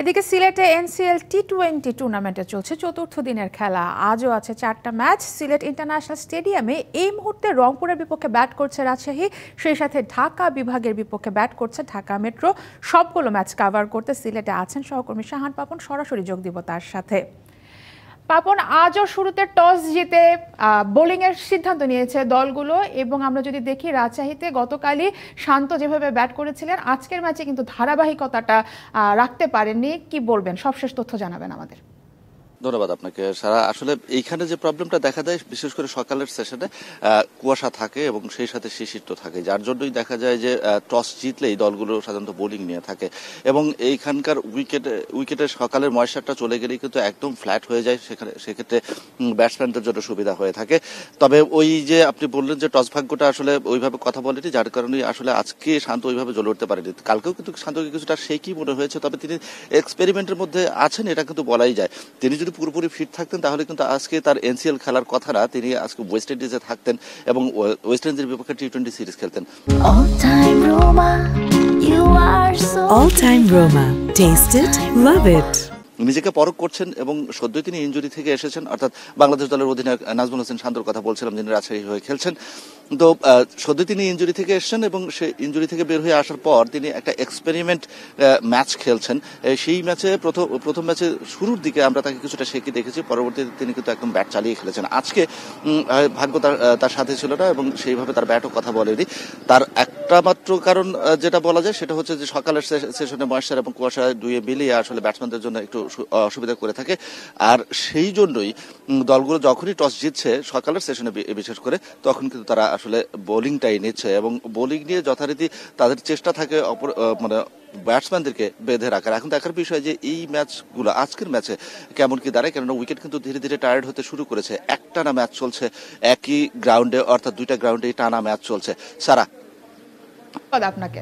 এদিকে সিলেটে এনসিএল টি-20 টুর্নামেন্টে চলছে চতুর্থ দিনের খেলা। আজও আছে 4টা ম্যাচ। সিলেট ইন্টারন্যাশনাল স্টেডিয়ামে এই মুহূর্তে রংপুরের বিপক্ষে ব্যাট করছে রাজশাহী, সেই সাথে ঢাকা বিভাগের বিপক্ষে ব্যাট করছে ঢাকা মেট্রো। সবগুলো ম্যাচ কভার করতে সিলেটে আছেন সহকর্মী শাহান পাপন, সরাসরি যোগ দিব তার সাথে। পাপন, আজও শুরুতে টস জিতে বোলিংয়ের সিদ্ধান্ত নিয়েছে দলগুলো, এবং আমরা যদি দেখি রাজশাহীতে গতকালই শান্ত যেভাবে ব্যাট করেছিলেন, আজকের ম্যাচে কিন্তু ধারাবাহিকতাটা রাখতে পারেননি। কি বলবেন, সবশেষ তথ্য জানাবেন আমাদের। ধন্যবাদ আপনাকে সারা। আসলে এইখানে যে প্রবলেমটা দেখা দেয়, বিশেষ করে সকালের সেশনে কুয়াশা থাকে এবং সেই সাথে শিশির থাকে, যার জন্যই দেখা যায় যে টস জিতলেই দলগুলো সাধারণত বোলিং নিয়ে থাকে এবং এইখানকার উইকেটের সকালের ময়েশ্চারটা চলে গেলেই কিন্তু একদম ফ্ল্যাট হয়ে যায়, সেক্ষেত্রে ব্যাটসম্যানদের জন্য সুবিধা হয়ে থাকে। তবে ওই যে আপনি বললেন যে টস ভাগ্যটা আসলে ওইভাবে কথা বলেনি, যার কারণে আসলে আজকে শান্ত ওইভাবে জ্বলে উঠতে পারেনি। কালকেও কিন্তু শান্তকে কিছুটা সেই মনে হয়েছে, তবে তিনি এক্সপেরিমেন্টের মধ্যে আছেন, এটা কিন্তু বলাই যায়। তিনি যদি পুরোপুরি ফিট থাকতেন তাহলে কিন্তু আজকে তার এনসিএল খেলার কথা না, তিনি আজকে ওয়েস্ট ইন্ডিজে থাকতেন এবং ওয়েস্ট ইন্ডিজের বিপক্ষে টি-20 সিরিজ খেলতেন। All time Roma. Taste it, love it. নিজেকে পরখ করছেন এবং সদ্যই তিনি ইনজুরি থেকে এসেছেন, অর্থাৎ বাংলাদেশ দলের অধিনায়ক নাজমুল হোসেন শান্তর কথা বলছিলাম, যিনি রাজশাহী হয়ে খেলছেন। তো সদ্যই তিনি ইনজুরি থেকে এসেছেন এবং সেই ইনজুরি থেকে বের হয়ে আসার পর তিনি একটা এক্সপেরিমেন্ট ম্যাচ খেলছেন। সেই ম্যাচে প্রথম ম্যাচে শুরুর দিকে আমরা তাকে কিছুটা শেখি দেখেছি, পরবর্তীতে তিনি কিন্তু একদম ব্যাট চালিয়ে খেলেছেন। আজকে ভাগ্য তার সাথে ছিল না এবং সেইভাবে তার ব্যাটও কথা বলেনি। তার একটা মাত্র কারণ যেটা বলা যায় সেটা হচ্ছে যে সকালের সেশনে ময়েশ্চার এবং কুয়াশা দুয়ে মিলিয়ে আসলে ব্যাটসম্যানদের জন্য একটু অসুবিধা করে থাকে, আর সেই জন্যই দলগুলো যখনই টস জিতছে সকালের সেশনে বিশেষ করে, তখন কিন্তু তারা আসলে বোলিংটাই নিচ্ছে এবং বোলিং নিয়ে যথারীতি তাদের চেষ্টা থাকে মানে ব্যাটসম্যানদেরকে বেঁধে রাখার। এখন দেখার বিষয় যে এই ম্যাচগুলো আজকের ম্যাচে কেমন কি দাঁড়ায়, কেননা উইকেট কিন্তু ধীরে ধীরে টায়ার্ড হতে শুরু করেছে। একটানা ম্যাচ চলছে একই গ্রাউন্ডে, অর্থাৎ দুইটা গ্রাউন্ডে টানা ম্যাচ চলছে। সারা, আপনাকে